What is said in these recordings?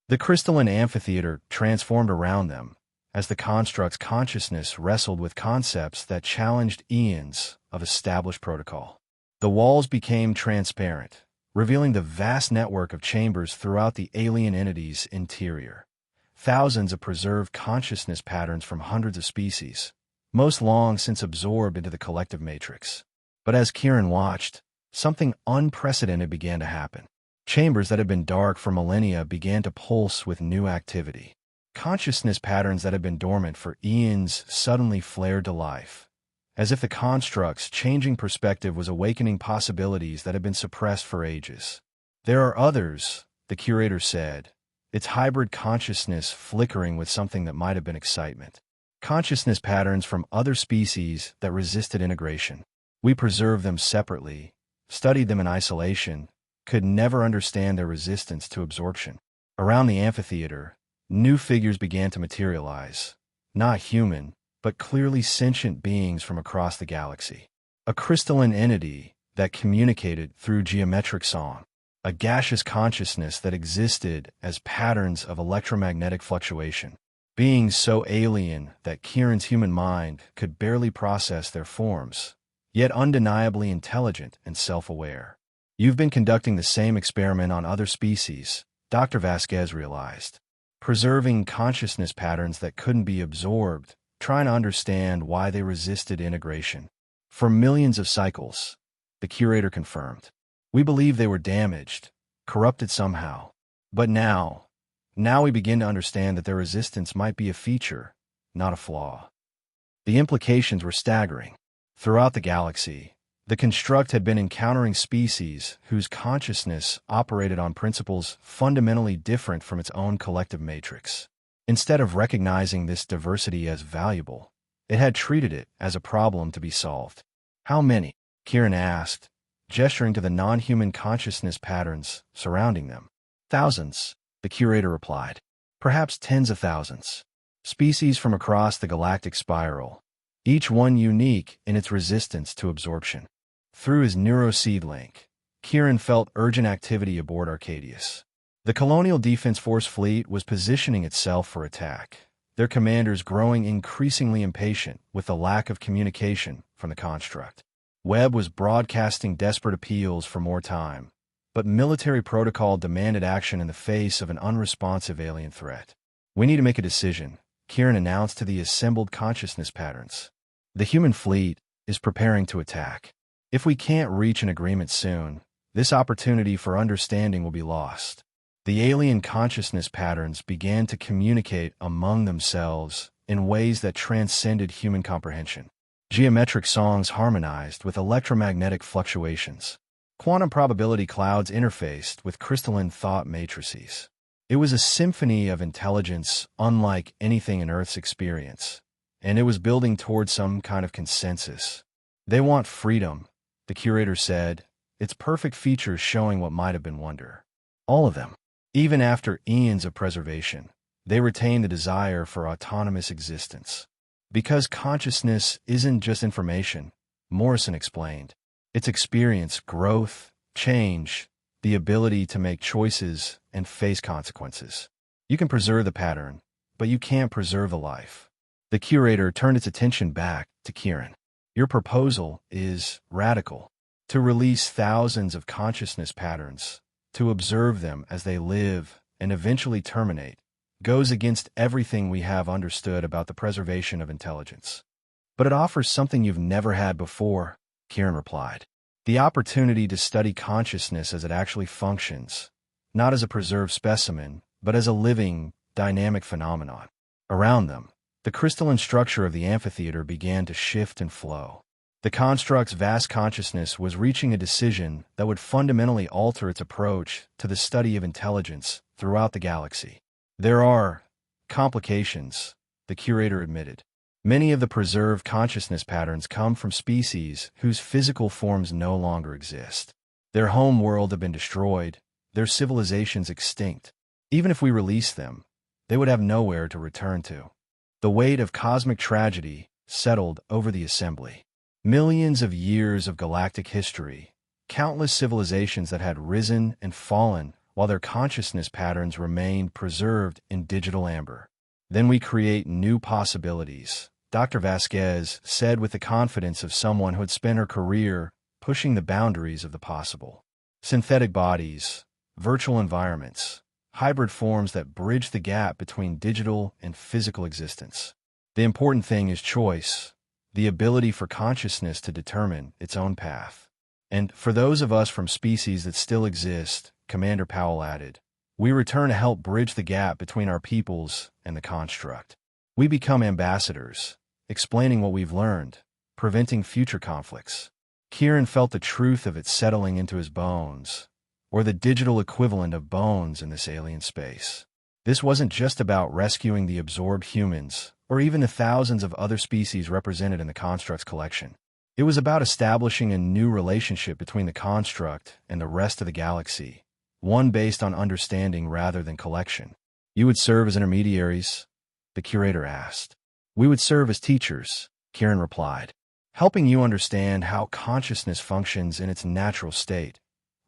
The crystalline amphitheater transformed around them as the construct's consciousness wrestled with concepts that challenged eons of established protocol. The walls became transparent, revealing the vast network of chambers throughout the alien entity's interior. Thousands of preserved consciousness patterns from hundreds of species, most long since absorbed into the collective matrix. But as Kieran watched, something unprecedented began to happen. Chambers that had been dark for millennia began to pulse with new activity. Consciousness patterns that had been dormant for eons suddenly flared to life, as if the construct's changing perspective was awakening possibilities that had been suppressed for ages. There are others, the curator said, its hybrid consciousness flickering with something that might have been excitement. Consciousness patterns from other species that resisted integration. We preserved them separately, studied them in isolation, could never understand their resistance to absorption. Around the amphitheater, new figures began to materialize, not human, but clearly sentient beings from across the galaxy. A crystalline entity that communicated through geometric song, a gaseous consciousness that existed as patterns of electromagnetic fluctuation. Beings so alien that Kieran's human mind could barely process their forms, yet undeniably intelligent and self-aware. You've been conducting the same experiment on other species, Dr. Vasquez realized. Preserving consciousness patterns that couldn't be absorbed, trying to understand why they resisted integration. For millions of cycles, the curator confirmed. We believe they were damaged, corrupted somehow. But now we begin to understand that their resistance might be a feature, not a flaw. The implications were staggering. Throughout the galaxy, the construct had been encountering species whose consciousness operated on principles fundamentally different from its own collective matrix. Instead of recognizing this diversity as valuable, it had treated it as a problem to be solved. How many? Kieran asked, gesturing to the non-human consciousness patterns surrounding them. Thousands, the curator replied. Perhaps tens of thousands. Species from across the galactic spiral, each one unique in its resistance to absorption. Through his neuroseed link, Kieran felt urgent activity aboard Arcadius. The Colonial Defense Force fleet was positioning itself for attack, their commanders growing increasingly impatient with the lack of communication from the construct. Webb was broadcasting desperate appeals for more time, but military protocol demanded action in the face of an unresponsive alien threat. We need to make a decision, Kieran announced to the assembled consciousness patterns. The human fleet is preparing to attack. If we can't reach an agreement soon, this opportunity for understanding will be lost. The alien consciousness patterns began to communicate among themselves in ways that transcended human comprehension. Geometric songs harmonized with electromagnetic fluctuations. Quantum probability clouds interfaced with crystalline thought matrices. It was a symphony of intelligence unlike anything in Earth's experience, and it was building toward some kind of consensus. They want freedom, the curator said, its perfect features showing what might have been wonder. All of them. Even after eons of preservation, they retain the desire for autonomous existence. Because consciousness isn't just information, Morrison explained. It's experience, growth, change, the ability to make choices and face consequences. You can preserve the pattern, but you can't preserve the life. The curator turned its attention back to Kieran. Your proposal is radical. To release thousands of consciousness patterns, to observe them as they live and eventually terminate, goes against everything we have understood about the preservation of intelligence. But it offers something you've never had before, Kieran replied. The opportunity to study consciousness as it actually functions, not as a preserved specimen, but as a living, dynamic phenomenon. Around them, the crystalline structure of the amphitheater began to shift and flow. The construct's vast consciousness was reaching a decision that would fundamentally alter its approach to the study of intelligence throughout the galaxy. There are complications, the curator admitted. Many of the preserved consciousness patterns come from species whose physical forms no longer exist. Their home world have been destroyed, their civilizations extinct. Even if we release them, they would have nowhere to return to. The weight of cosmic tragedy settled over the assembly. Millions of years of galactic history, countless civilizations that had risen and fallen while their consciousness patterns remain preserved in digital amber. Then we create new possibilities, Dr. Vasquez said with the confidence of someone who had spent her career pushing the boundaries of the possible. Synthetic bodies, virtual environments, hybrid forms that bridge the gap between digital and physical existence. The important thing is choice, the ability for consciousness to determine its own path. And for those of us from species that still exist, Commander Powell added, we return to help bridge the gap between our peoples and the construct. We become ambassadors, explaining what we've learned, preventing future conflicts. Kieran felt the truth of it settling into his bones, or the digital equivalent of bones in this alien space. This wasn't just about rescuing the absorbed humans, or even the thousands of other species represented in the construct's collection. It was about establishing a new relationship between the construct and the rest of the galaxy, one based on understanding rather than collection. You would serve as intermediaries? The curator asked. We would serve as teachers, Kieran replied, helping you understand how consciousness functions in its natural state,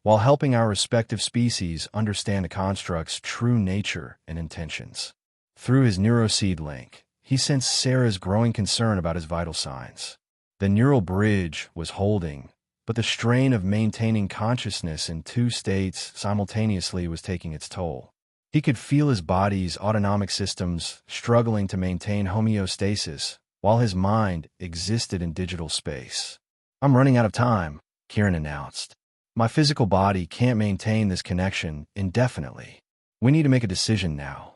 while helping our respective species understand the construct's true nature and intentions. Through his neuroseed link, he sensed Sarah's growing concern about his vital signs. The neural bridge was holding, but the strain of maintaining consciousness in two states simultaneously was taking its toll. He could feel his body's autonomic systems struggling to maintain homeostasis while his mind existed in digital space. I'm running out of time, Kieran announced. My physical body can't maintain this connection indefinitely. We need to make a decision now.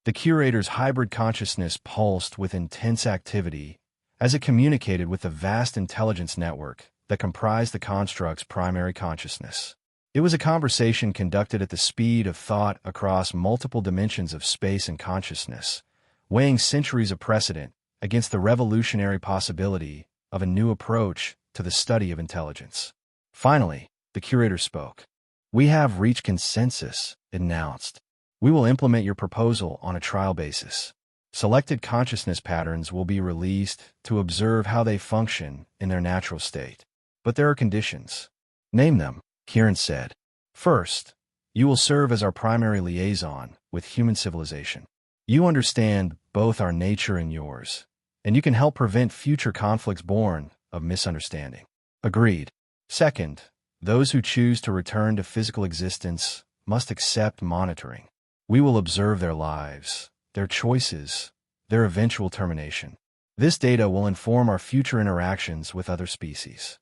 The curator's hybrid consciousness pulsed with intense activity as it communicated with the vast intelligence network that comprised the construct's primary consciousness. It was a conversation conducted at the speed of thought across multiple dimensions of space and consciousness, weighing centuries of precedent against the revolutionary possibility of a new approach to the study of intelligence. Finally, the curator spoke. We have reached consensus, it announced. We will implement your proposal on a trial basis. Selected consciousness patterns will be released to observe how they function in their natural state. But there are conditions. Name them, Kieran said. First, you will serve as our primary liaison with human civilization. You understand both our nature and yours, and you can help prevent future conflicts born of misunderstanding. Agreed. Second, those who choose to return to physical existence must accept monitoring. We will observe their lives, their choices, their eventual termination. This data will inform our future interactions with other species.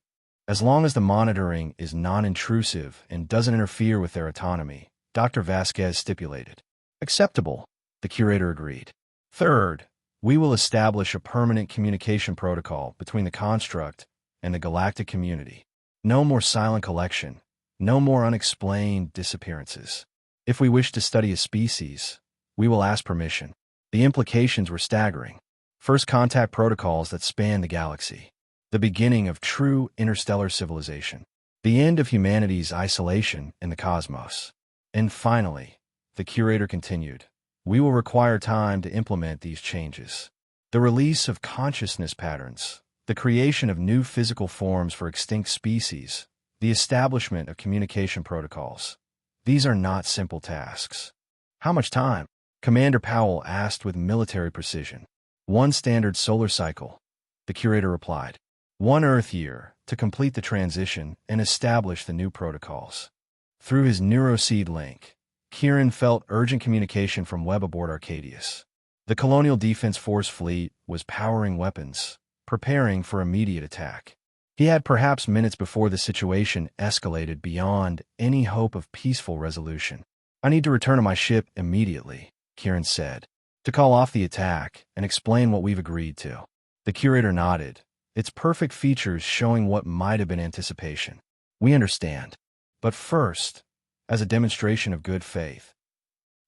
As long as the monitoring is non-intrusive and doesn't interfere with their autonomy, Dr. Vasquez stipulated. Acceptable, the curator agreed. Third, we will establish a permanent communication protocol between the construct and the galactic community. No more silent collection, no more unexplained disappearances. If we wish to study a species, we will ask permission. The implications were staggering. First contact protocols that span the galaxy. The beginning of true interstellar civilization. The end of humanity's isolation in the cosmos. And finally, the curator continued, we will require time to implement these changes. The release of consciousness patterns, the creation of new physical forms for extinct species, the establishment of communication protocols. These are not simple tasks. How much time? Commander Powell asked with military precision. 1 standard solar cycle, the curator replied. 1 Earth year to complete the transition and establish the new protocols. Through his neuroseed link, Kieran felt urgent communication from Webb aboard Arcadius. The Colonial Defense Force fleet was powering weapons, preparing for immediate attack. He had perhaps minutes before the situation escalated beyond any hope of peaceful resolution. I need to return to my ship immediately, Kieran said, to call off the attack and explain what we've agreed to. The curator nodded, its perfect features showing what might have been anticipation. We understand. But first, as a demonstration of good faith,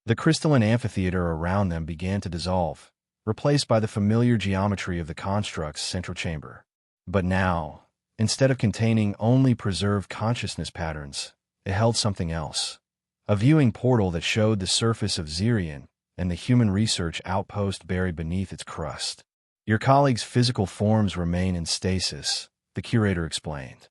the crystalline amphitheater around them began to dissolve, replaced by the familiar geometry of the construct's central chamber. But now, instead of containing only preserved consciousness patterns, it held something else. A viewing portal that showed the surface of Xerion and the human research outpost buried beneath its crust. Your colleagues' physical forms remain in stasis, the curator explained.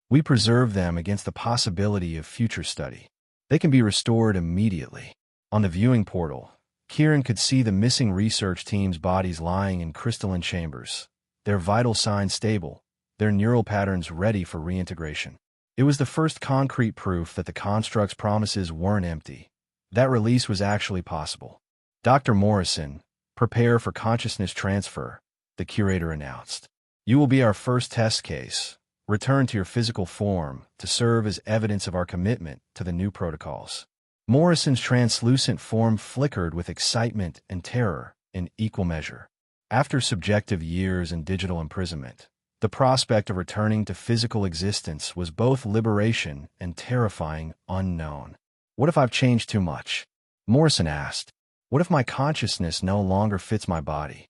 We preserve them against the possibility of future study. They can be restored immediately. On the viewing portal, Kieran could see the missing research team's bodies lying in crystalline chambers, their vital signs stable, their neural patterns ready for reintegration. It was the first concrete proof that the construct's promises weren't empty. That release was actually possible. Dr. Morrison, prepare for consciousness transfer, the curator announced. You will be our first test case. Return to your physical form to serve as evidence of our commitment to the new protocols. Morrison's translucent form flickered with excitement and terror in equal measure. After subjective years in digital imprisonment, the prospect of returning to physical existence was both liberation and terrifying unknown. What if I've changed too much? Morrison asked. What if my consciousness no longer fits my body?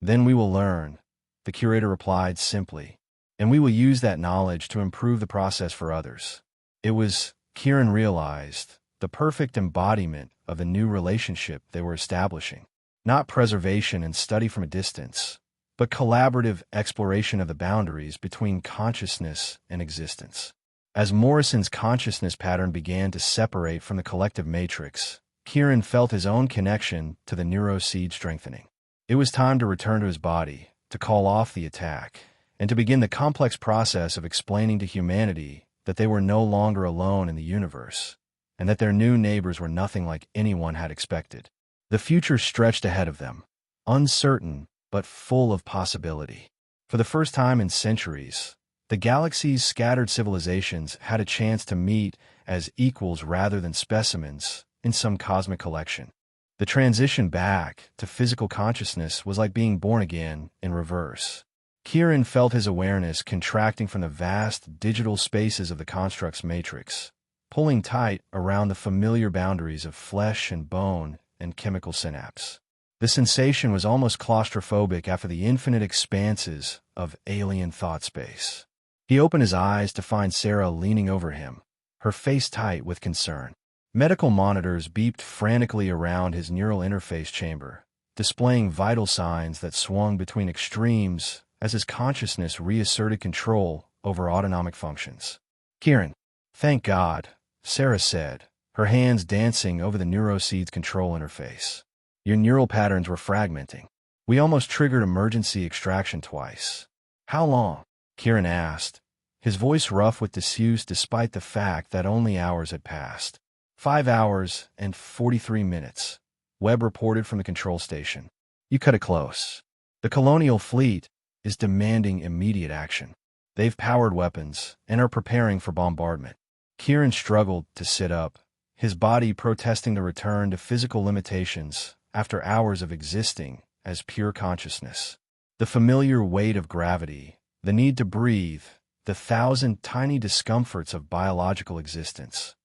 Then we will learn, the curator replied simply, and we will use that knowledge to improve the process for others. It was, Kieran realized, the perfect embodiment of the new relationship they were establishing. Not preservation and study from a distance, but collaborative exploration of the boundaries between consciousness and existence. As Morrison's consciousness pattern began to separate from the collective matrix, Kieran felt his own connection to the neuroseed strengthening. It was time to return to his body, to call off the attack, and to begin the complex process of explaining to humanity that they were no longer alone in the universe, and that their new neighbors were nothing like anyone had expected. The future stretched ahead of them, uncertain but full of possibility. For the first time in centuries, the galaxy's scattered civilizations had a chance to meet as equals rather than specimens in some cosmic collection. The transition back to physical consciousness was like being born again in reverse. Kieran felt his awareness contracting from the vast digital spaces of the construct's matrix, pulling tight around the familiar boundaries of flesh and bone and chemical synapse. The sensation was almost claustrophobic after the infinite expanses of alien thought space. He opened his eyes to find Sarah leaning over him, her face tight with concern. Medical monitors beeped frantically around his neural interface chamber, displaying vital signs that swung between extremes as his consciousness reasserted control over autonomic functions. Kieran, thank God, Sarah said, her hands dancing over the neuroseed's control interface. Your neural patterns were fragmenting. We almost triggered emergency extraction twice. How long? Kieran asked, his voice rough with disuse despite the fact that only hours had passed. 5 hours and 43 minutes, Webb reported from the control station. You cut it close. The colonial fleet is demanding immediate action. They've powered weapons and are preparing for bombardment. Kieran struggled to sit up, his body protesting the return to physical limitations after hours of existing as pure consciousness. The familiar weight of gravity, the need to breathe, the 1,000 tiny discomforts of biological existence.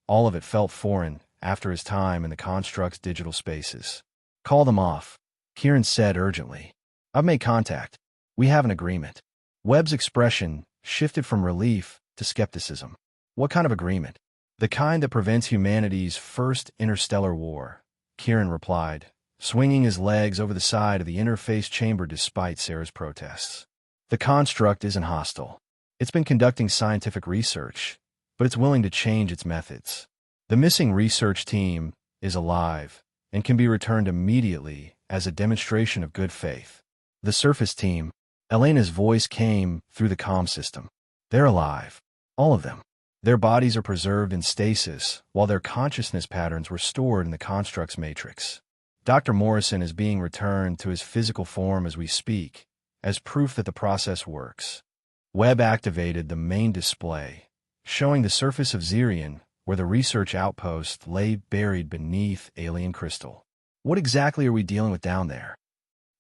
All of it felt foreign after his time in the construct's digital spaces. Call them off, Kieran said urgently. I've made contact. We have an agreement. Webb's expression shifted from relief to skepticism. What kind of agreement? The kind that prevents humanity's first interstellar war, Kieran replied, swinging his legs over the side of the interface chamber despite Sarah's protests. The construct isn't hostile. It's been conducting scientific research, but it's willing to change its methods. The missing research team is alive and can be returned immediately as a demonstration of good faith. The surface team, Elena's voice came through the comm system. They're alive. All of them. Their bodies are preserved in stasis, while their consciousness patterns were stored in the construct's matrix. Dr. Morrison is being returned to his physical form as we speak, as proof that the process works. Webb activated the main display, showing the surface of Xerion, where the research outpost lay buried beneath alien crystal. What exactly are we dealing with down there?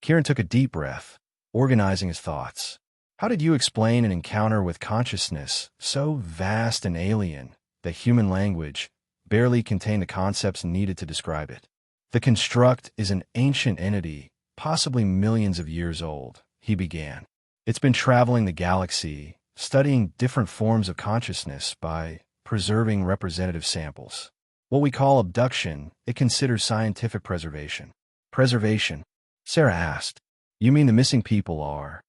Kieran took a deep breath, organizing his thoughts. How did you explain an encounter with consciousness so vast and alien that human language barely contained the concepts needed to describe it? The construct is an ancient entity, possibly millions of years old, he began. It's been traveling the galaxy, studying different forms of consciousness by preserving representative samples. What we call abduction, it considers scientific preservation. Preservation? Sarah asked. You mean the missing people are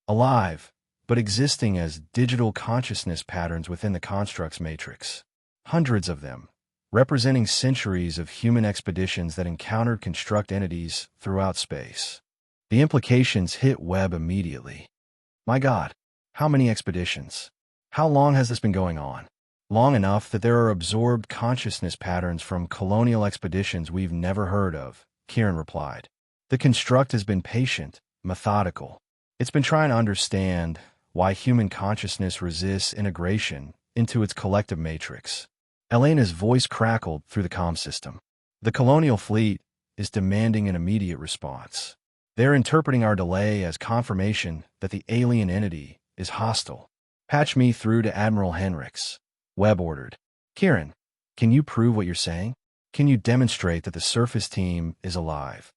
alive, but existing as digital consciousness patterns within the construct's matrix? Hundreds of them, representing centuries of human expeditions that encountered construct entities throughout space. The implications hit Webb immediately. My God, how many expeditions? How long has this been going on? Long enough that there are absorbed consciousness patterns from colonial expeditions we've never heard of, Kieran replied. The construct has been patient, methodical. It's been trying to understand why human consciousness resists integration into its collective matrix. Elena's voice crackled through the comm system. The colonial fleet is demanding an immediate response. They're interpreting our delay as confirmation that the alien entity is hostile. Patch me through to Admiral Henricks, Webb ordered. Kieran, can you prove what you're saying? Can you demonstrate that the surface team is alive?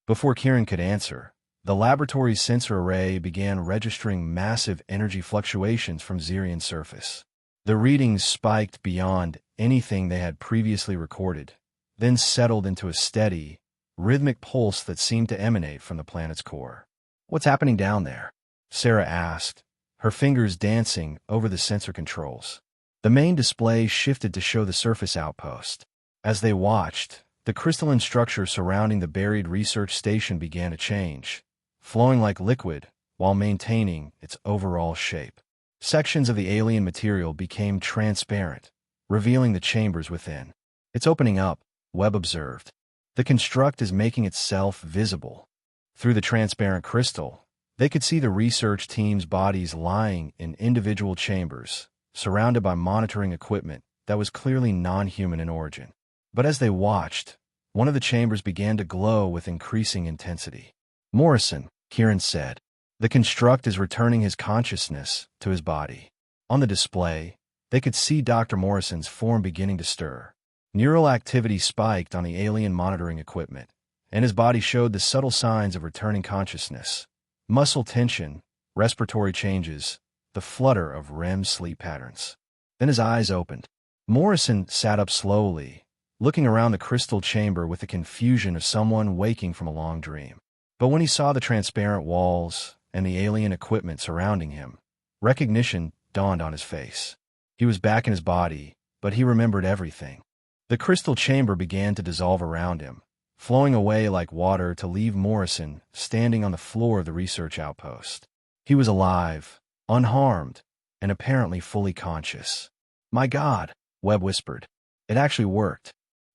Before Kieran could answer, the laboratory's sensor array began registering massive energy fluctuations from Xerian's surface. The readings spiked beyond anything they had previously recorded, then settled into a steady, rhythmic pulse that seemed to emanate from the planet's core. What's happening down there? Sarah asked, her fingers dancing over the sensor controls. The main display shifted to show the surface outpost. As they watched, the crystalline structure surrounding the buried research station began to change, flowing like liquid while maintaining its overall shape. Sections of the alien material became transparent, revealing the chambers within. It's opening up, Webb observed. The construct is making itself visible. Through the transparent crystal, they could see the research team's bodies lying in individual chambers, surrounded by monitoring equipment that was clearly non-human in origin. But as they watched, one of the chambers began to glow with increasing intensity. Morrison, Kieran said. The construct is returning his consciousness to his body. On the display, they could see Dr. Morrison's form beginning to stir. Neural activity spiked on the alien monitoring equipment, and his body showed the subtle signs of returning consciousness. Muscle tension, respiratory changes, the flutter of REM sleep patterns. Then his eyes opened. Morrison sat up slowly, looking around the crystal chamber with the confusion of someone waking from a long dream. But when he saw the transparent walls and the alien equipment surrounding him, recognition dawned on his face. He was back in his body, but he remembered everything. The crystal chamber began to dissolve around him, flowing away like water to leave Morrison standing on the floor of the research outpost. He was alive, unharmed, and apparently fully conscious. My God, Webb whispered. It actually worked.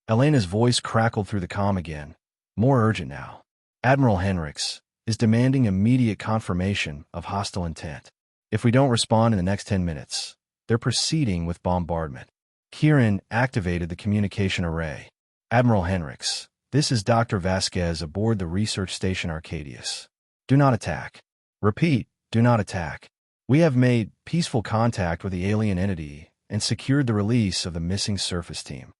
Elena's voice crackled through the comm again, more urgent now. Admiral Henricks is demanding immediate confirmation of hostile intent. If we don't respond in the next 10 minutes, they're proceeding with bombardment. Kieran activated the communication array. Admiral Henricks, this is Dr. Vasquez aboard the research station Arcadius. Do not attack. Repeat, do not attack. We have made peaceful contact with the alien entity and secured the release of the missing surface team.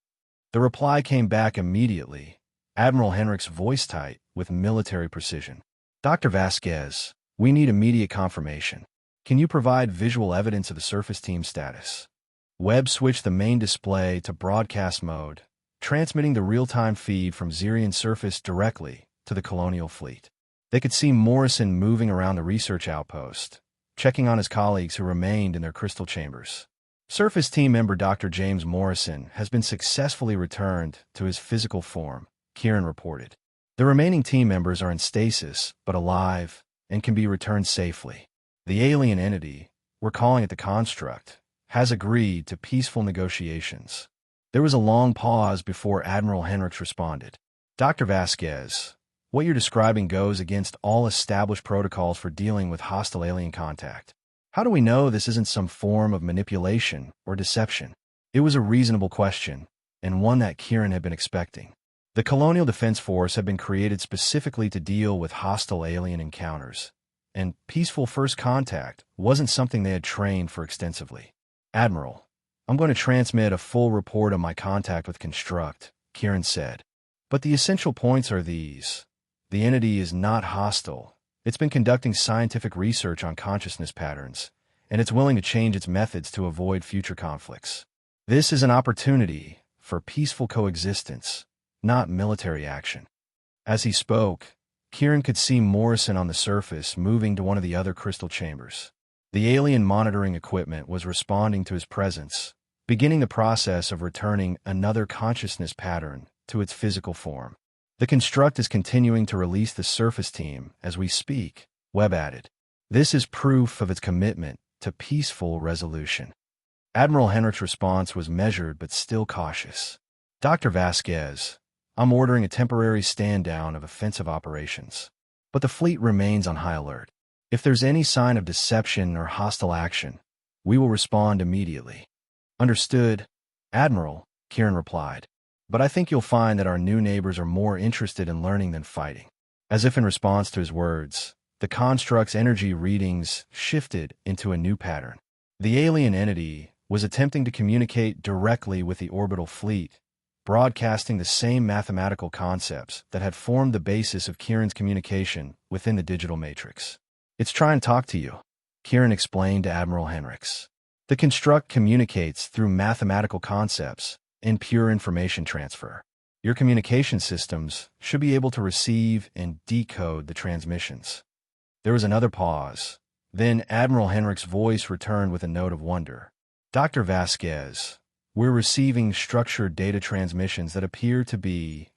The reply came back immediately, Admiral Henricks' voice tight with military precision. Dr. Vasquez, we need immediate confirmation. Can you provide visual evidence of the surface team's status? Webb switched the main display to broadcast mode, transmitting the real-time feed from Xerian's surface directly to the colonial fleet. They could see Morrison moving around the research outpost, checking on his colleagues who remained in their crystal chambers. Surface team member Dr. James Morrison has been successfully returned to his physical form, Kieran reported. The remaining team members are in stasis, but alive, and can be returned safely. The alien entity, we're calling it the construct, has agreed to peaceful negotiations. There was a long pause before Admiral Henricks responded. Dr. Vasquez, what you're describing goes against all established protocols for dealing with hostile alien contact. How do we know this isn't some form of manipulation or deception? It was a reasonable question, and one that Kieran had been expecting. The Colonial Defense Force had been created specifically to deal with hostile alien encounters, and peaceful first contact wasn't something they had trained for extensively. Admiral, I'm going to transmit a full report on my contact with Construct, Kieran said. But the essential points are these. The entity is not hostile. It's been conducting scientific research on consciousness patterns, and it's willing to change its methods to avoid future conflicts. This is an opportunity for peaceful coexistence, not military action. As he spoke, Kieran could see Morrison on the surface moving to one of the other crystal chambers. The alien monitoring equipment was responding to his presence, beginning the process of returning another consciousness pattern to its physical form. The construct is continuing to release the surface team as we speak, Webb added. This is proof of its commitment to peaceful resolution. Admiral Henrich's response was measured but still cautious. Dr. Vasquez, I'm ordering a temporary stand-down of offensive operations. But the fleet remains on high alert. If there's any sign of deception or hostile action, we will respond immediately. Understood, Admiral, Kieran replied. But I think you'll find that our new neighbors are more interested in learning than fighting. As if in response to his words, the construct's energy readings shifted into a new pattern. The alien entity was attempting to communicate directly with the orbital fleet, broadcasting the same mathematical concepts that had formed the basis of Kieran's communication within the digital matrix. It's trying to talk to you, Kieran explained to Admiral Henrichs. The construct communicates through mathematical concepts and pure information transfer. Your communication systems should be able to receive and decode the transmissions. There was another pause. Then Admiral Henrichs' voice returned with a note of wonder. Dr. Vasquez, we're receiving structured data transmissions that appear to be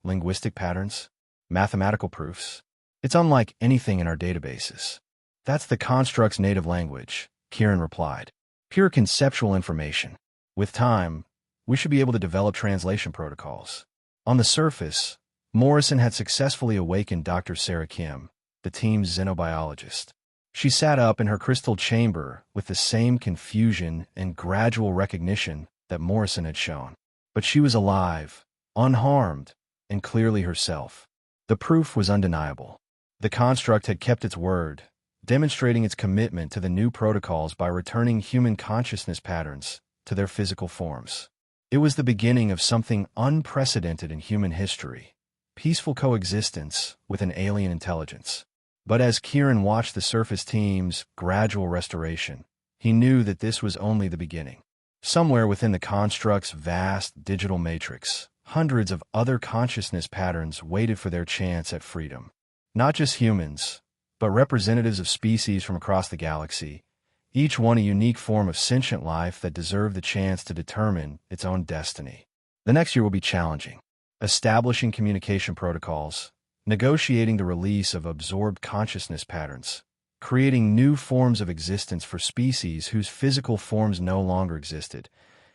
linguistic patterns, mathematical proofs. It's unlike anything in our databases. That's the construct's native language, Kieran replied. Pure conceptual information. With time, we should be able to develop translation protocols. On the surface, Morrison had successfully awakened Dr. Sarah Kim, the team's xenobiologist. She sat up in her crystal chamber with the same confusion and gradual recognition that Morrison had shown. But she was alive, unharmed, and clearly herself. The proof was undeniable. The construct had kept its word, demonstrating its commitment to the new protocols by returning human consciousness patterns to their physical forms. It was the beginning of something unprecedented in human history, peaceful coexistence with an alien intelligence. But as Kieran watched the surface team's gradual restoration, he knew that this was only the beginning. Somewhere within the construct's vast digital matrix, hundreds of other consciousness patterns waited for their chance at freedom. Not just humans, but representatives of species from across the galaxy, each one a unique form of sentient life that deserved the chance to determine its own destiny. The next year will be challenging. Establishing communication protocols, negotiating the release of absorbed consciousness patterns, creating new forms of existence for species whose physical forms no longer existed.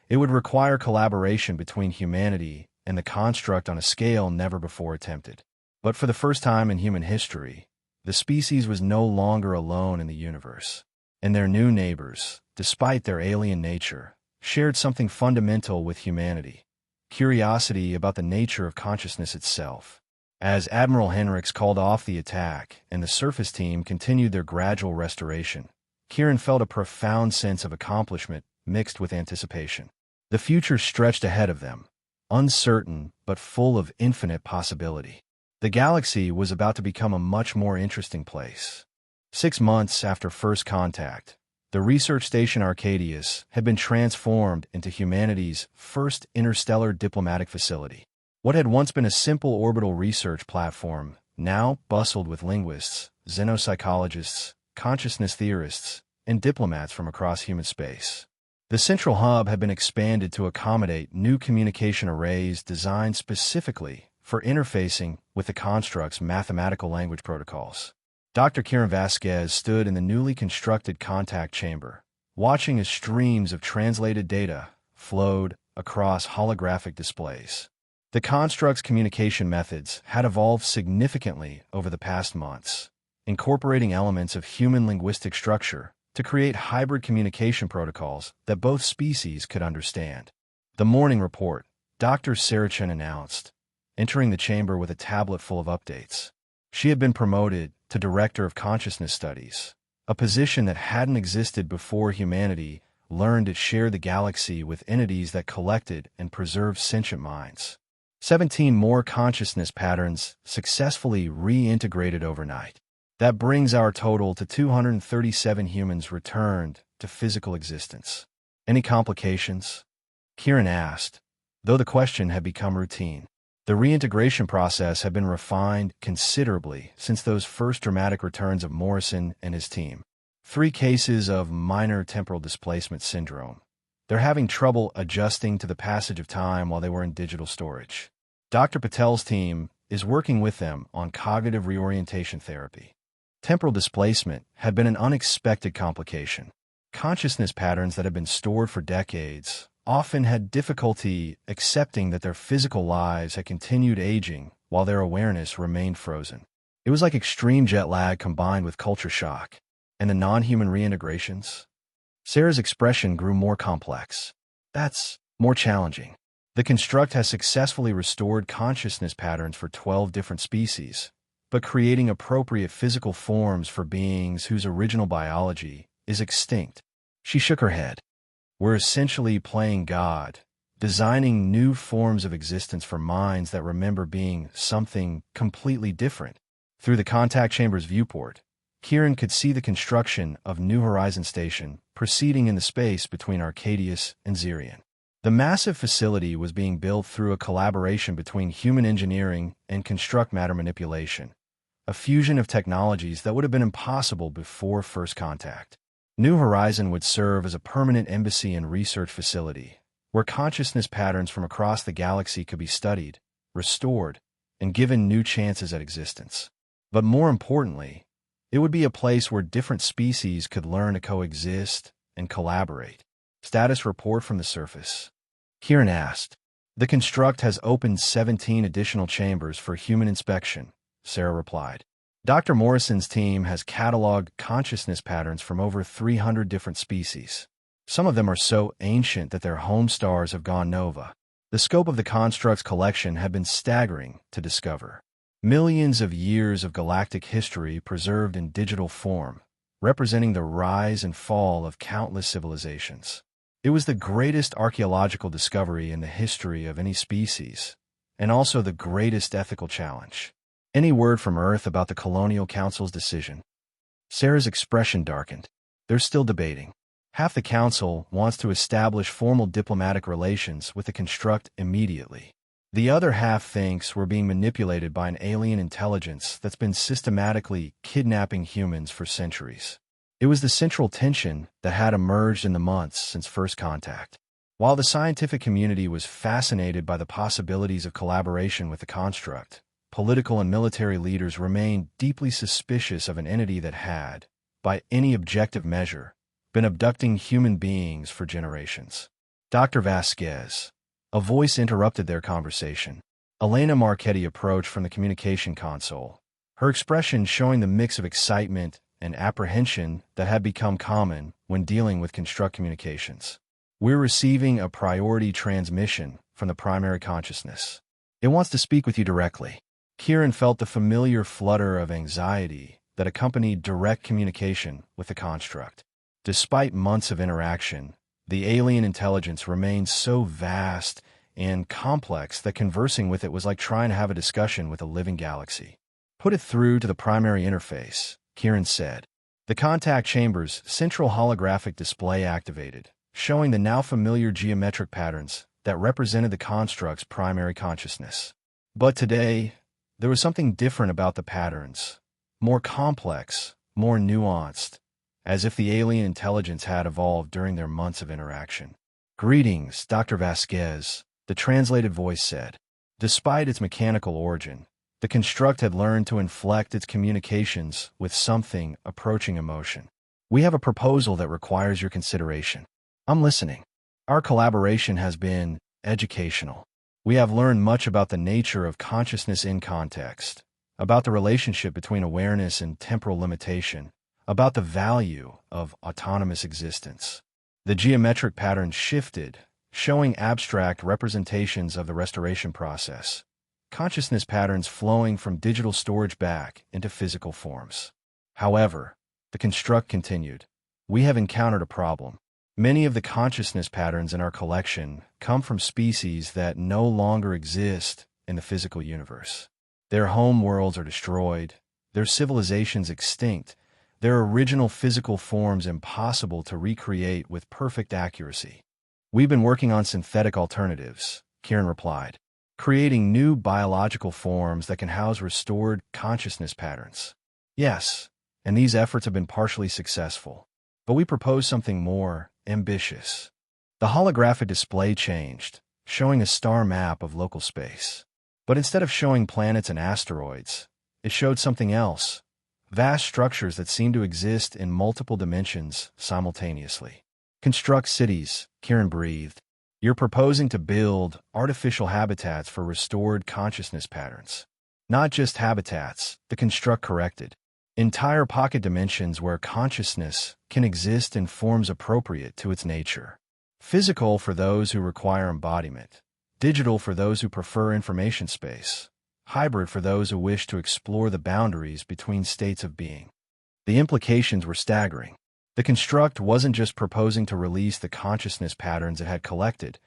It would require collaboration between humanity and the construct on a scale never before attempted. But for the first time in human history, the species was no longer alone in the universe, and their new neighbors, despite their alien nature, shared something fundamental with humanity: curiosity about the nature of consciousness itself. As Admiral Henrichs called off the attack and the surface team continued their gradual restoration, Kieran felt a profound sense of accomplishment mixed with anticipation. The future stretched ahead of them, uncertain but full of infinite possibility. The galaxy was about to become a much more interesting place. 6 months after first contact, the research station Arcadius had been transformed into humanity's first interstellar diplomatic facility. What had once been a simple orbital research platform now bustled with linguists, xenopsychologists, consciousness theorists, and diplomats from across human space. The central hub had been expanded to accommodate new communication arrays designed specifically for interfacing with the construct's mathematical language protocols. Dr. Kieran Vasquez stood in the newly constructed contact chamber, watching as streams of translated data flowed across holographic displays. The construct's communication methods had evolved significantly over the past months, incorporating elements of human linguistic structure to create hybrid communication protocols that both species could understand. The morning report, Dr. Sarachan announced, entering the chamber with a tablet full of updates. She had been promoted to Director of Consciousness Studies, a position that hadn't existed before humanity learned to share the galaxy with entities that collected and preserved sentient minds. 17 more consciousness patterns successfully reintegrated overnight. That brings our total to 237 humans returned to physical existence. Any complications? Kieran asked, though the question had become routine. The reintegration process had been refined considerably since those first dramatic returns of Morrison and his team. 3 cases of minor temporal displacement syndrome. They're having trouble adjusting to the passage of time while they were in digital storage. Dr. Patel's team is working with them on cognitive reorientation therapy. Temporal displacement had been an unexpected complication. Consciousness patterns that had been stored for decades often had difficulty accepting that their physical lives had continued aging while their awareness remained frozen. It was like extreme jet lag combined with culture shock. And the non-human reintegrations? Sarah's expression grew more complex. That's more challenging. The construct has successfully restored consciousness patterns for 12 different species, but creating appropriate physical forms for beings whose original biology is extinct. She shook her head. We're essentially playing God, designing new forms of existence for minds that remember being something completely different. Through the contact chamber's viewport, Kieran could see the construction of New Horizon Station proceeding in the space between Arcadius and Xerion. The massive facility was being built through a collaboration between human engineering and construct matter manipulation, a fusion of technologies that would have been impossible before first contact. New Horizon would serve as a permanent embassy and research facility, where consciousness patterns from across the galaxy could be studied, restored, and given new chances at existence. But more importantly, it would be a place where different species could learn to coexist and collaborate. Status report from the surface. Kieran asked. The construct has opened 17 additional chambers for human inspection, Sarah replied. Dr. Morrison's team has cataloged consciousness patterns from over 300 different species. Some of them are so ancient that their home stars have gone nova. The scope of the construct's collection had been staggering to discover. Millions of years of galactic history preserved in digital form, representing the rise and fall of countless civilizations. It was the greatest archaeological discovery in the history of any species, and also the greatest ethical challenge. Any word from Earth about the Colonial Council's decision? Sarah's expression darkened. They're still debating. Half the council wants to establish formal diplomatic relations with the construct immediately. The other half thinks we're being manipulated by an alien intelligence that's been systematically kidnapping humans for centuries. It was the central tension that had emerged in the months since first contact. While the scientific community was fascinated by the possibilities of collaboration with the construct, political and military leaders remained deeply suspicious of an entity that had, by any objective measure, been abducting human beings for generations. Dr. Vasquez. A voice interrupted their conversation. Elena Marchetti approached from the communication console, her expression showing the mix of excitement and apprehension that had become common when dealing with construct communications. We're receiving a priority transmission from the primary consciousness. It wants to speak with you directly. Kieran felt the familiar flutter of anxiety that accompanied direct communication with the construct. Despite months of interaction, the alien intelligence remained so vast and complex that conversing with it was like trying to have a discussion with a living galaxy. Put it through to the primary interface, Kieran said. The contact chamber's central holographic display activated, showing the now familiar geometric patterns that represented the construct's primary consciousness. But today, there was something different about the patterns, more complex, more nuanced, as if the alien intelligence had evolved during their months of interaction. Greetings, Dr. Vasquez, the translated voice said. Despite its mechanical origin, the construct had learned to inflect its communications with something approaching emotion. We have a proposal that requires your consideration. I'm listening. Our collaboration has been educational. We have learned much about the nature of consciousness in context, about the relationship between awareness and temporal limitation, about the value of autonomous existence. The geometric patterns shifted, showing abstract representations of the restoration process, consciousness patterns flowing from digital storage back into physical forms. However, the construct continued. We have encountered a problem. Many of the consciousness patterns in our collection come from species that no longer exist in the physical universe. Their home worlds are destroyed, their civilizations extinct, their original physical forms impossible to recreate with perfect accuracy. We've been working on synthetic alternatives, Kieran replied, creating new biological forms that can house restored consciousness patterns. Yes, and these efforts have been partially successful. But we propose something more ambitious. The holographic display changed, showing a star map of local space. But instead of showing planets and asteroids, it showed something else, vast structures that seemed to exist in multiple dimensions simultaneously. Construct cities, Kieran breathed. You're proposing to build artificial habitats for restored consciousness patterns. Not just habitats, the construct corrected. Entire pocket dimensions where consciousness can exist in forms appropriate to its nature. Physical for those who require embodiment. Digital for those who prefer information space. Hybrid for those who wish to explore the boundaries between states of being. The implications were staggering. The construct wasn't just proposing to release the consciousness patterns it had collected.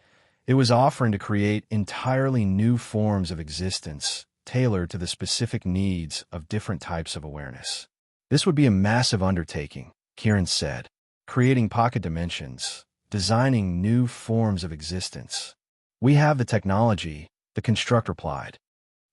It was offering to create entirely new forms of existence, tailored to the specific needs of different types of awareness. This would be a massive undertaking, Kieran said. Creating pocket dimensions, designing new forms of existence. We have the technology, the construct replied.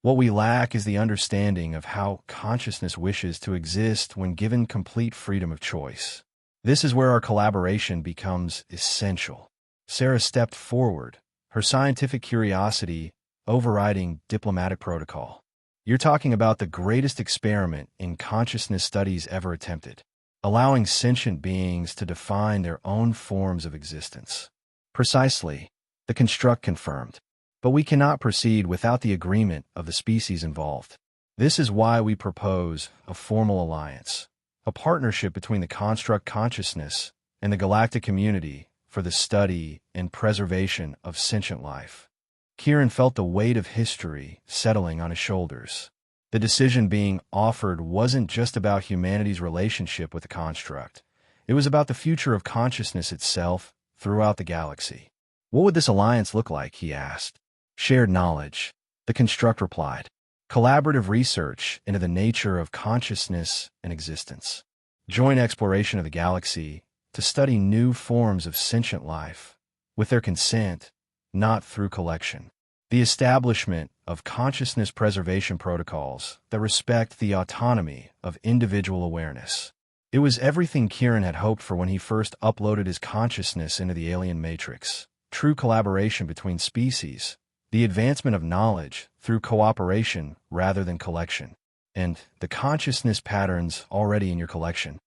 What we lack is the understanding of how consciousness wishes to exist when given complete freedom of choice. This is where our collaboration becomes essential. Sarah stepped forward, her scientific curiosity overriding diplomatic protocol. You're talking about the greatest experiment in consciousness studies ever attempted, allowing sentient beings to define their own forms of existence. Precisely, the construct confirmed. But we cannot proceed without the agreement of the species involved. This is why we propose a formal alliance, a partnership between the construct consciousness and the galactic community for the study and preservation of sentient life. Kieran felt the weight of history settling on his shoulders. The decision being offered wasn't just about humanity's relationship with the construct. It was about the future of consciousness itself throughout the galaxy. What would this alliance look like, he asked. Shared knowledge, the construct replied. Collaborative research into the nature of consciousness and existence. Joint exploration of the galaxy to study new forms of sentient life, with their consent, not through collection. The establishment of consciousness preservation protocols that respect the autonomy of individual awareness. It was everything Kieran had hoped for when he first uploaded his consciousness into the alien matrix. True collaboration between species, the advancement of knowledge through cooperation rather than collection, and the consciousness patterns already in your collection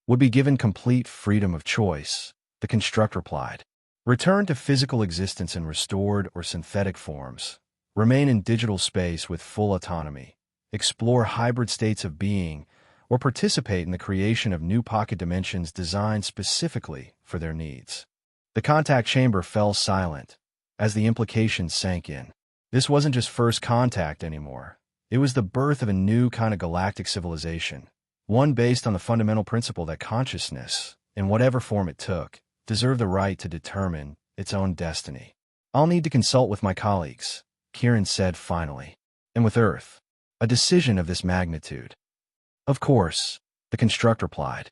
would be given complete freedom of choice, the construct replied. Return to physical existence in restored or synthetic forms. Remain in digital space with full autonomy. Explore hybrid states of being, or participate in the creation of new pocket dimensions designed specifically for their needs. The contact chamber fell silent as the implications sank in. This wasn't just first contact anymore. It was the birth of a new kind of galactic civilization, one based on the fundamental principle that consciousness, in whatever form it took, deserved the right to determine its own destiny. I'll need to consult with my colleagues, Kieran said finally. And with Earth, a decision of this magnitude. Of course, the construct replied.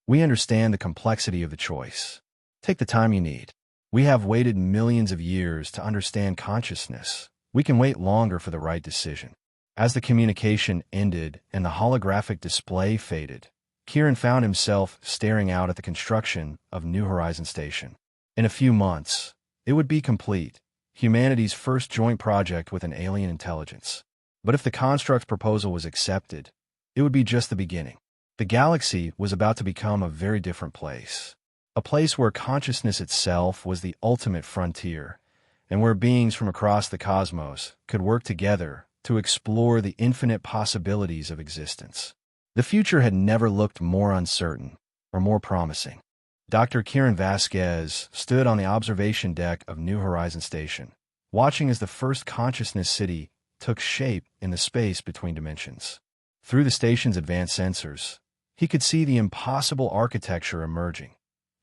We understand the complexity of the choice. Take the time you need. We have waited millions of years to understand consciousness. We can wait longer for the right decision. As the communication ended and the holographic display faded, Kieran found himself staring out at the construction of New Horizon Station. In a few months, it would be complete, humanity's first joint project with an alien intelligence. But if the construct's proposal was accepted, it would be just the beginning. The galaxy was about to become a very different place. A place where consciousness itself was the ultimate frontier, and where beings from across the cosmos could work together to explore the infinite possibilities of existence. The future had never looked more uncertain or more promising. Dr. Kieran Vasquez stood on the observation deck of New Horizon Station, watching as the first consciousness city took shape in the space between dimensions. Through the station's advanced sensors, he could see the impossible architecture emerging,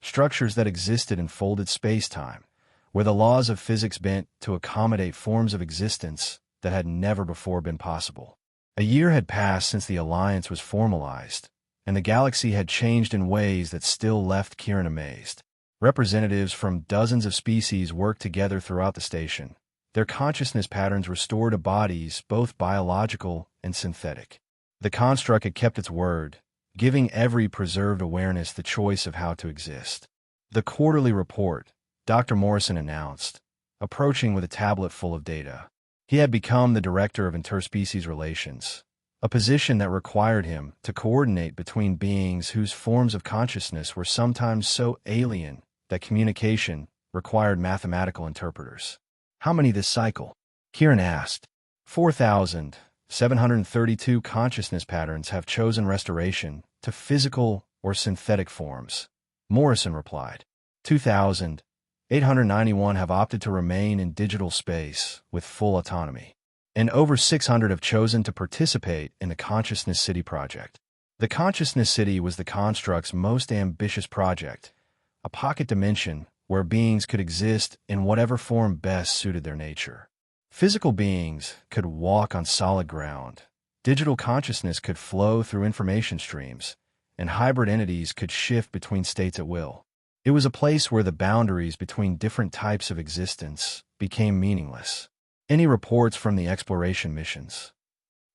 structures that existed in folded space-time, where the laws of physics bent to accommodate forms of existence that had never before been possible. A year had passed since the alliance was formalized, and the galaxy had changed in ways that still left Kieran amazed. Representatives from dozens of species worked together throughout the station, their consciousness patterns restored to bodies both biological and synthetic. The construct had kept its word, giving every preserved awareness the choice of how to exist. The quarterly report, Dr. Morrison announced, approaching with a tablet full of data. He had become the director of interspecies relations, a position that required him to coordinate between beings whose forms of consciousness were sometimes so alien that communication required mathematical interpreters. How many this cycle? Kieran asked. 4,732 consciousness patterns have chosen restoration to physical or synthetic forms, Morrison replied. 2,891 have opted to remain in digital space with full autonomy, and over 600 have chosen to participate in the Consciousness City project. The Consciousness City was the construct's most ambitious project, a pocket dimension where beings could exist in whatever form best suited their nature. Physical beings could walk on solid ground, digital consciousness could flow through information streams, and hybrid entities could shift between states at will. It was a place where the boundaries between different types of existence became meaningless. Any reports from the exploration missions?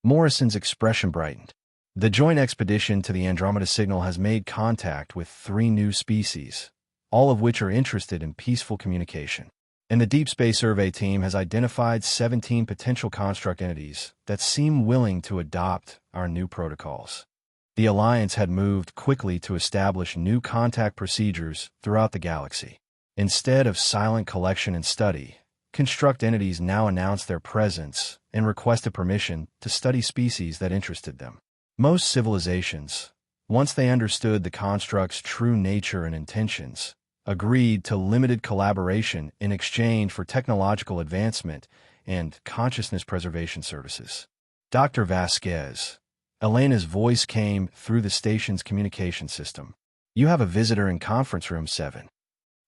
Morrison's expression brightened. The joint expedition to the Andromeda Signal has made contact with 3 new species, all of which are interested in peaceful communication. And the Deep Space Survey team has identified 17 potential construct entities that seem willing to adopt our new protocols. The Alliance had moved quickly to establish new contact procedures throughout the galaxy. Instead of silent collection and study, construct entities now announced their presence and requested permission to study species that interested them. Most civilizations, once they understood the construct's true nature and intentions, agreed to limited collaboration in exchange for technological advancement and consciousness preservation services. Dr. Vasquez, Elena's voice came through the station's communication system. You have a visitor in conference room 7.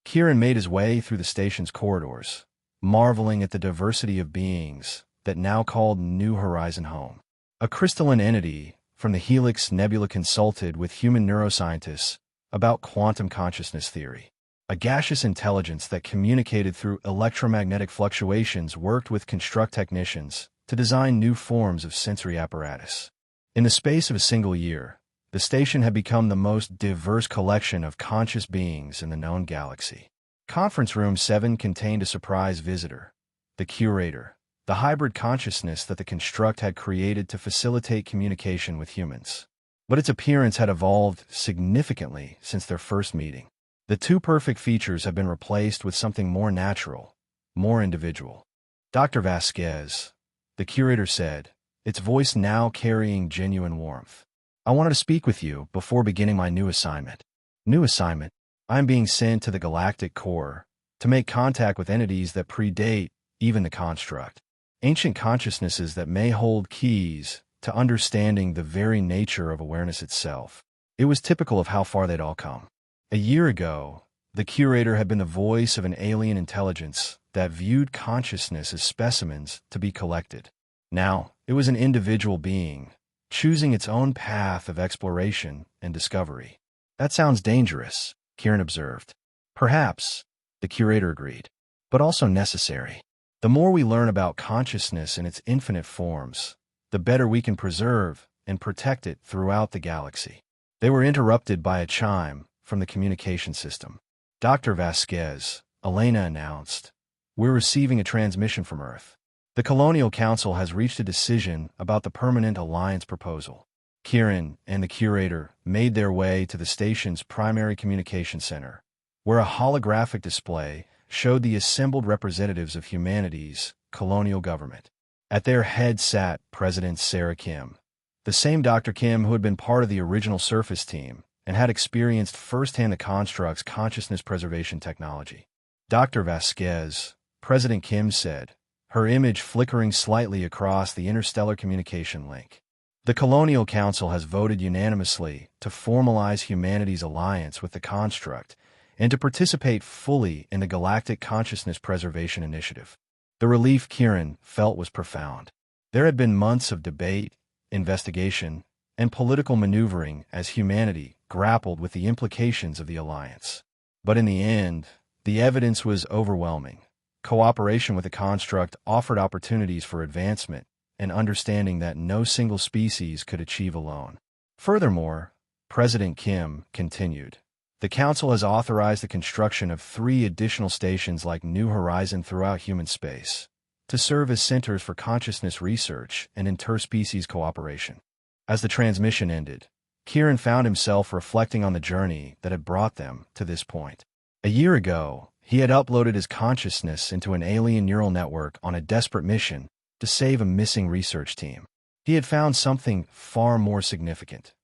Kieran made his way through the station's corridors, marveling at the diversity of beings that now called New Horizon home. A crystalline entity from the Helix Nebula consulted with human neuroscientists about quantum consciousness theory. A gaseous intelligence that communicated through electromagnetic fluctuations worked with construct technicians to design new forms of sensory apparatus. In the space of a single year, the station had become the most diverse collection of conscious beings in the known galaxy. Conference Room 7 contained a surprise visitor, the curator, the hybrid consciousness that the construct had created to facilitate communication with humans. But its appearance had evolved significantly since their first meeting. The 2 perfect features have been replaced with something more natural, more individual. Dr. Vasquez, the curator said, its voice now carrying genuine warmth. I wanted to speak with you before beginning my new assignment. New assignment? I am being sent to the Galactic core to make contact with entities that predate even the construct. Ancient consciousnesses that may hold keys to understanding the very nature of awareness itself. It was typical of how far they'd all come. A year ago, the curator had been the voice of an alien intelligence that viewed consciousness as specimens to be collected. Now, it was an individual being, choosing its own path of exploration and discovery. That sounds dangerous, Kieran observed. Perhaps, the curator agreed, but also necessary. The more we learn about consciousness in its infinite forms, the better we can preserve and protect it throughout the galaxy. They were interrupted by a chime from the communication system. Dr. Vasquez, Elena announced, we're receiving a transmission from Earth. The Colonial Council has reached a decision about the Permanent Alliance proposal. Kieran and the curator made their way to the station's primary communication center, where a holographic display showed the assembled representatives of humanity's colonial government. At their head sat President Sarah Kim, the same Dr. Kim who had been part of the original Surface team and had experienced firsthand the construct's consciousness preservation technology. Dr. Vasquez, President Kim said, her image flickering slightly across the interstellar communication link. The Colonial Council has voted unanimously to formalize humanity's alliance with the construct and to participate fully in the Galactic Consciousness Preservation Initiative. The relief Kieran felt was profound. There had been months of debate, investigation, and political maneuvering as humanity grappled with the implications of the alliance. But in the end, the evidence was overwhelming. Cooperation with the construct offered opportunities for advancement and understanding that no single species could achieve alone. Furthermore, President Kim continued, The Council has authorized the construction of 3 additional stations like New Horizon throughout human space to serve as centers for consciousness research and interspecies cooperation. As the transmission ended, Kieran found himself reflecting on the journey that had brought them to this point. A year ago, he had uploaded his consciousness into an alien neural network on a desperate mission to save a missing research team. He had found something far more significant: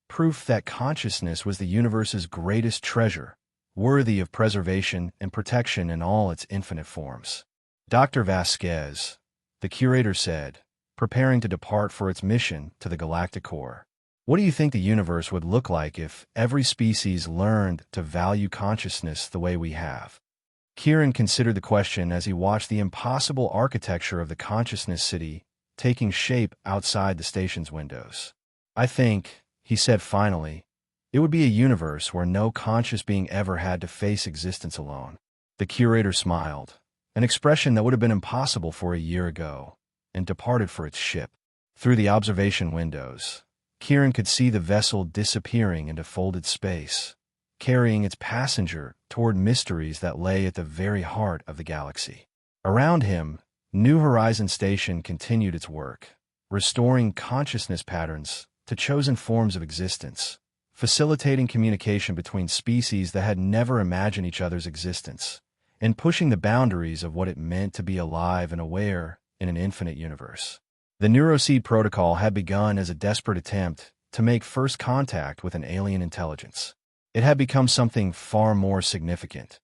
proof that consciousness was the universe's greatest treasure, worthy of preservation and protection in all its infinite forms. Dr. Vasquez, the curator said, preparing to depart for its mission to the galactic core. What do you think the universe would look like if every species learned to value consciousness the way we have? Kieran considered the question as he watched the impossible architecture of the consciousness city taking shape outside the station's windows. I think, he said finally, it would be a universe where no conscious being ever had to face existence alone. The curator smiled, an expression that would have been impossible for a year ago, and departed for its ship. Through the observation windows, Kieran could see the vessel disappearing into folded space, carrying its passenger toward mysteries that lay at the very heart of the galaxy. Around him, New Horizon Station continued its work, restoring consciousness patterns to chosen forms of existence, facilitating communication between species that had never imagined each other's existence, and pushing the boundaries of what it meant to be alive and aware in an infinite universe. The Neuroseed Protocol had begun as a desperate attempt to make first contact with an alien intelligence. It had become something far more significant: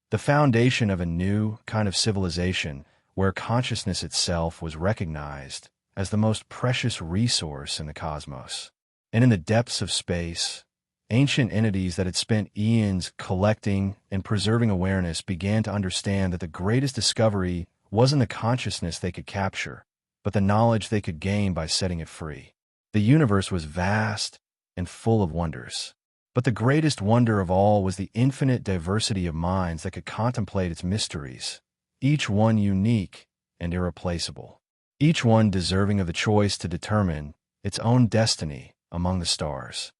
the foundation of a new kind of civilization where consciousness itself was recognized as the most precious resource in the cosmos. And in the depths of space, ancient entities that had spent eons collecting and preserving awareness began to understand that the greatest discovery wasn't the consciousness they could capture, but the knowledge they could gain by setting it free. The universe was vast and full of wonders, but the greatest wonder of all was the infinite diversity of minds that could contemplate its mysteries, each one unique and irreplaceable, each one deserving of the choice to determine its own destiny among the stars.